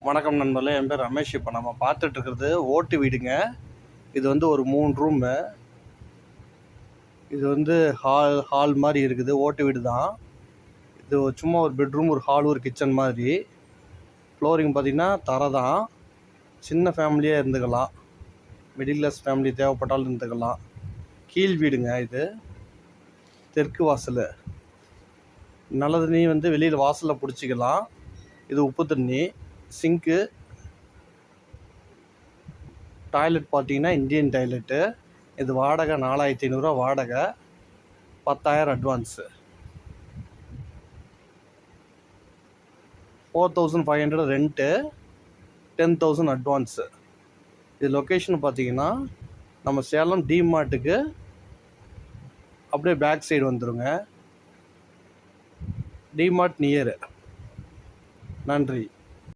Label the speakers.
Speaker 1: வணக்கம் நண்பர்களே, என் பேர் ரமேஷ். இப்போ நம்ம பார்த்துட்டு இருக்கிறது ஓட்டு வீடுங்க. இது வந்து ஒரு 3 ரூமு. இது வந்து ஹால் மாதிரி இருக்குது. ஓட்டு வீடு தான் இது. சும்மா ஒரு பெட்ரூம், ஒரு ஹால், ஒரு கிச்சன் மாதிரி. ஃப்ளோரிங் பார்த்திங்கன்னா தரை தான். சின்ன ஃபேமிலியாக இருந்துக்கலாம், மிடில் கிளாஸ் ஃபேமிலி தேவைப்பட்டாலும் இருந்துக்கலாம். கீழ் வீடுங்க இது. தெற்கு வாசல். நல்ல தண்ணி வந்து வெளியில் வாசலில் பிடிச்சிக்கலாம். இது உப்பு தண்ணி. சிங்க்கு, டாய்லெட் பார்த்தீங்கன்னா இந்தியன் டாய்லெட்டு. இது வாடகை 4500 வாடகை, 10,000 அட்வான்ஸு, 4500 ரெண்ட்டு, 10,000 அட்வான்ஸு. இது லொக்கேஷன் பார்த்தீங்கன்னா நம்ம சேலம் டிமார்ட்டுக்கு அப்படியே பேக் சைடு வந்துடுங்க. DMart near. நன்றி.